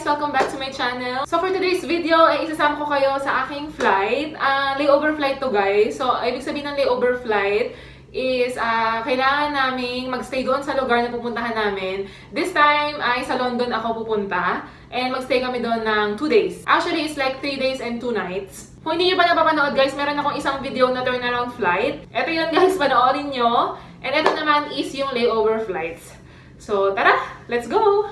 Welcome back to my channel. So for today's video, ay isasama ko kayo sa aking flight. Layover flight to guys. So ibig sabihin ng layover flight is kailangan naming magstay doon sa lugar na pupuntahan namin. This time ay sa London ako pupunta. And magstay kami doon ng 2 days. Actually, it's like 3 days and 2 nights. Kung hindi nyo pa napapanood guys, meron akong isang video na turnaround flight. Ito yun guys, panoorin nyo. And ito naman is yung layover flights. So tara, let's go!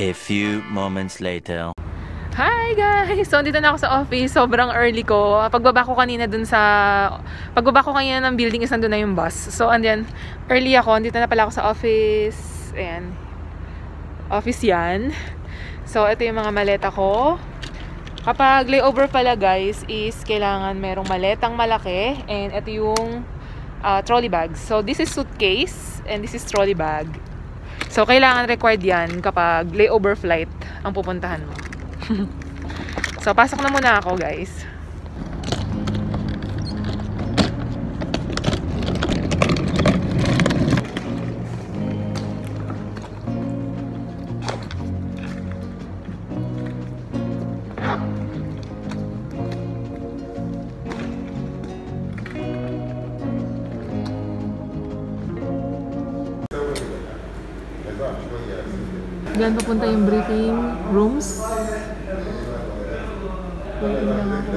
A few moments later. Hi guys! So, dito na ako sa office. Sobrang early ko. Pagbaba ko kanina ng building is nandun na yung bus. So, andyan, early ako. Dito na pala ako sa office. Ayan. Office yan. So, ito yung mga maleta ko. Kapag layover pala guys, is kailangan merong maletang malaki. And ito yung trolley bag. So, this is suitcase. And this is trolley bag. So, kailangan required yan kapag layover flight ang pupuntahan mo. So, pasok na muna ako, guys. Diyan papunta yung briefing rooms. Waiting lang ako.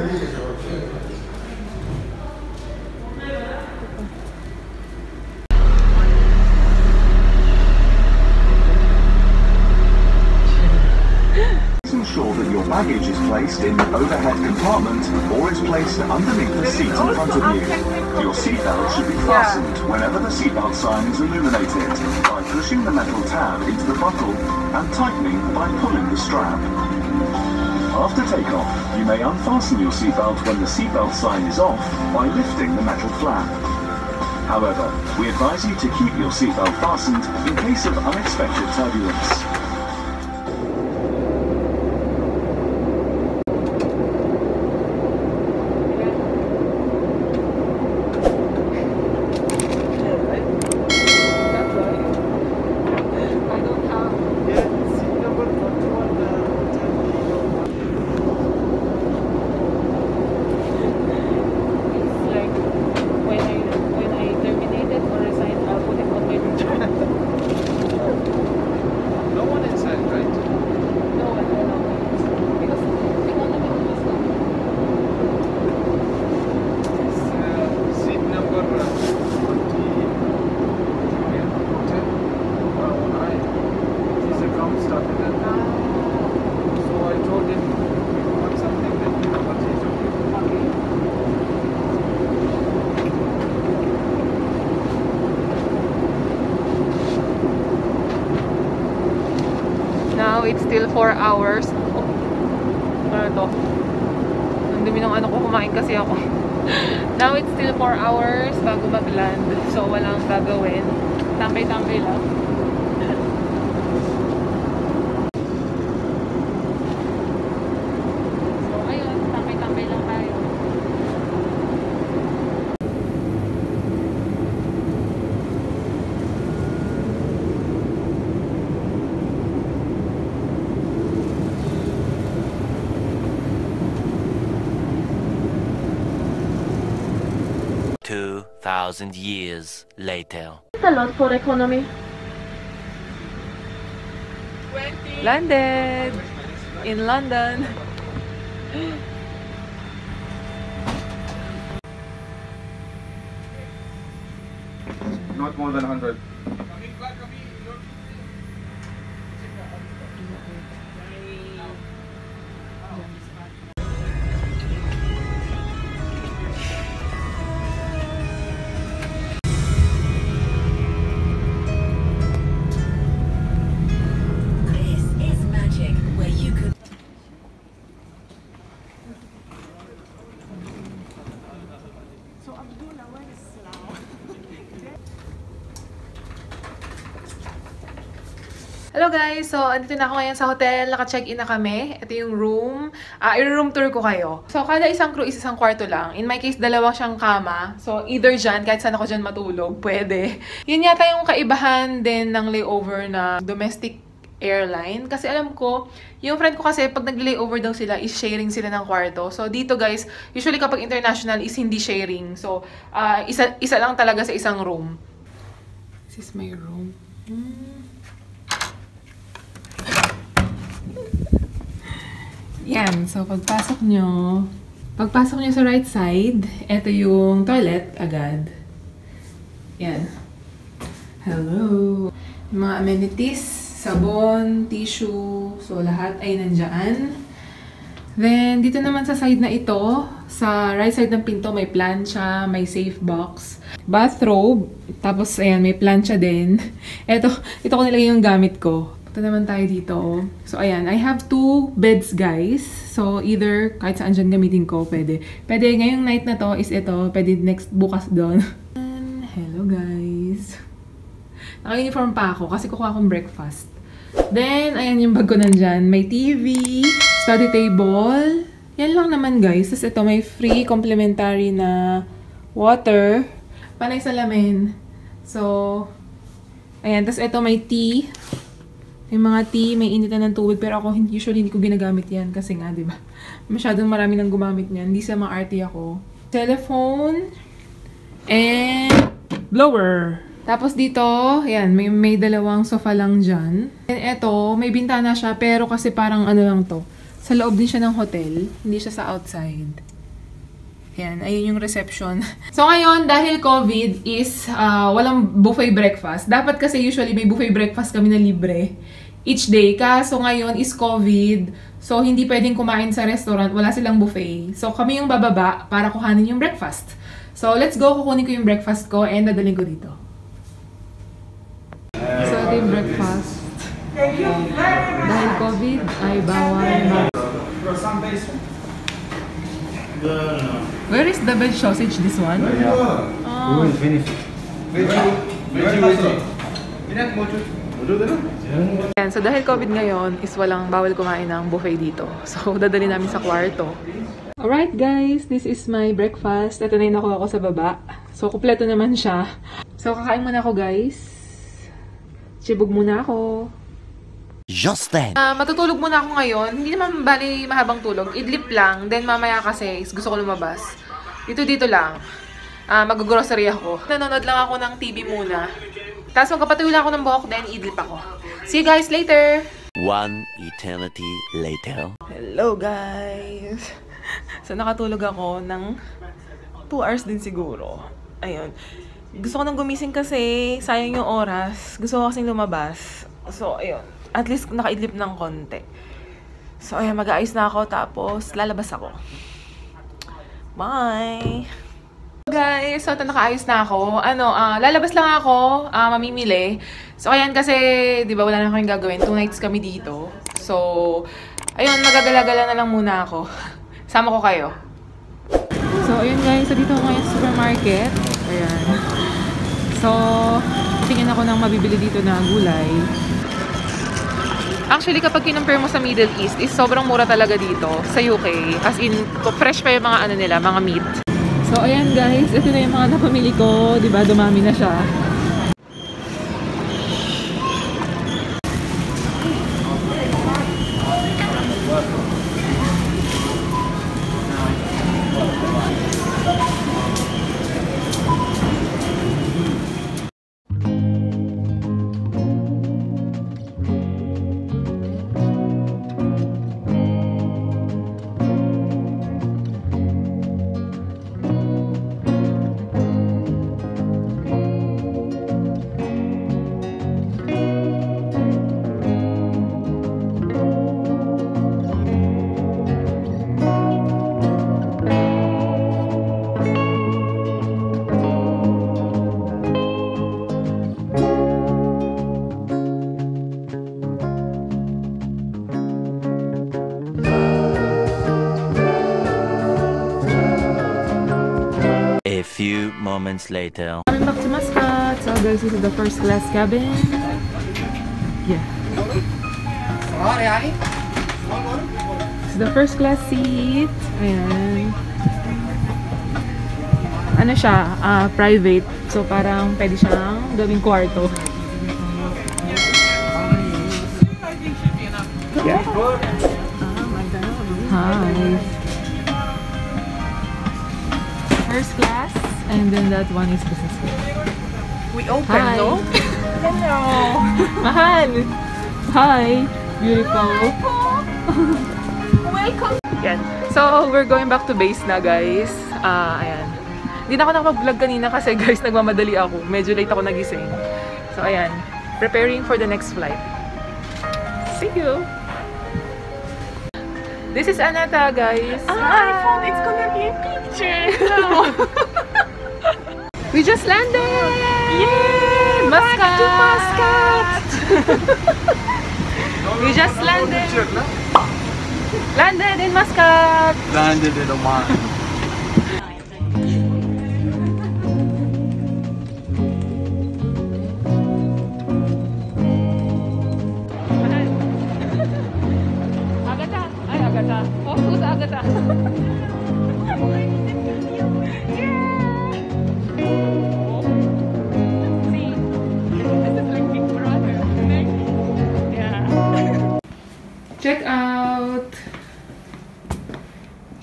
Ensure that your baggage is placed in the overhead compartment or is placed underneath the seat in front of you. Your seatbelt should be fastened whenever the seatbelt sign is illuminated by pushing the metal tab into the buckle and tightening by pulling the strap. After takeoff, you may unfasten your seatbelt when the seatbelt sign is off by lifting the metal flap. However, we advise you to keep your seatbelt fastened in case of unexpected turbulence. Now, it's still 4 hours. Oh, ano to? Ang dumi ng ano ko, kumain kasi ako. Now, it's still 4 hours bago mag-land. So, walang gagawin. Tambay-tambay lang. So, ayun. Tambay-tambay lang tayo. Thousand years later. It's a lot for economy. 20. Landed in London. Not more than 100. Hello guys! So, andito na ako ngayon sa hotel. Naka-check-in na kami. Ito yung room. I-room tour ko kayo. So, kada isang crew is isang kwarto lang. In my case, dalawa siyang kama. So, either dyan, kahit saan ako dyan matulog, pwede. Yun yata yung kaibahan din ng layover na domestic airline. Kasi alam ko, yung friend ko kasi, pag nag-layover daw sila, is sharing sila ng kwarto. So, dito guys, usually kapag international is hindi sharing. So, isa lang talaga sa isang room. This is my room. Yan. So, pagpasok nyo sa right side, ito yung toilet agad. Yan. Hello. Mga amenities, sabon, tissue, so lahat ay nandyan. Then, dito naman sa side na ito, sa right side ng pinto, may plancha, may safe box, bathrobe, tapos ayan, may plancha din. Ito ko nilagay yung gamit ko. Ito naman tayo dito. So, ayan. I have 2 beds, guys. So, either kahit saan dyan gamitin ko, pwede. Pwede ngayong night na to is ito. Pwede next bukas doon. Hello, guys. Naka-uniform pa ako kasi kukuha akong breakfast. Then, ayan yung bag ko nandyan. May TV, study table. Yan lang naman, guys. Tapos ito, may free complimentary na water. Panay salamin. So, ayan. Tapos ito, may tea. May mga tea, may initan ng tubig, pero ako usually hindi ko ginagamit yan kasi nga, di ba? Masyadong marami nang gumamit niyan. Hindi sa mga arty ako. Telephone and blower. Tapos dito, ayan, may dalawang sofa lang dyan. And eto, may bintana siya, pero kasi parang ano lang to. Sa loob din siya ng hotel, hindi siya sa outside. Ayan, ayun yung reception. So ngayon, dahil COVID is walang buffet breakfast. Dapat kasi usually may buffet breakfast kami na libre each day. Kaso ngayon is COVID. So hindi pwedeng kumain sa restaurant. Wala silang buffet. So kami yung bababa para kuhanin yung breakfast. So let's go. Kukunin ko yung breakfast ko and dadalhin ko dito. So ito yung breakfast. Dahil COVID ay bawal. Where is the veg sausage? This one? Oh. Yan, so dahil COVID ngayon, is walang bawal kumain ng buffet dito. So, dadali namin sa kwarto. Alright guys, this is my breakfast. Ito na yung nakuha ko sa baba. So, kumpleto naman siya. So, kakain muna ako guys. Chibog muna ako. Just then. Matutulog muna ako ngayon. Hindi naman bali mahabang tulog. Idlip lang. Then mamaya kasi gusto ko lumabas. Dito lang. Mag-grocery ako. Nanonood lang ako ng TV muna. Tapos magkapatuloy ako ng buhok, then idlip ako. See you guys later! 1 eternity later. Hello guys! So nakatulog ako ng 2 hours din siguro. Ayun. Gusto ko nang gumising kasi sayang yung oras. Gusto ko kasing lumabas. So ayun. At least nakaidlip ng konti. So ayun, mag-aayos na ako tapos lalabas ako. Bye! Guys, so ito nakaayos na ako. Lalabas lang ako, mamimili. So ayan kasi, di ba wala na kaming gagawin. 2 nights kami dito. So, ayun, magagala-gala na lang muna ako. Sama ko kayo. So ayun guys, so dito ako ngayon sa supermarket. Ayan. So, tingin ako ng mabibili dito na gulay. Actually, kapag kinumpare mo sa Middle East, is sobrang mura talaga dito sa UK. As in, fresh pa yung mga ano nila, mga meat. So, ayan guys, ito na yung mga napamili ko. Diba, dumami na siya. few moments later. Coming back to Muscat. So guys, this is the first class cabin. Yeah. It's the first class seat. Ayan. Ano siya? Private. So parang pwede siyang gawing kwarto. Yeah. Hi. First class, and then that one is business class. We open, Hi. no? Hello. Mahal! Hi! Beautiful. Welcome. Yan. So, we're going back to base na, guys. Ayan. Hindi na ako nakapag-vlog kanina kasi, guys, nagmamadali ako. Medyo late ako nagising. So, ayan. Preparing for the next flight. See you! This is Anata, guys. I thought it's gonna be a picture. No. We just landed! Yay! Muscat! Back to Muscat! We just landed! Landed in Muscat! Landed in Oman. Agata! Ay, Agata! Oh, who's Agata? Check out!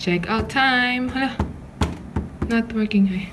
Check out time! Hala! Not working, eh.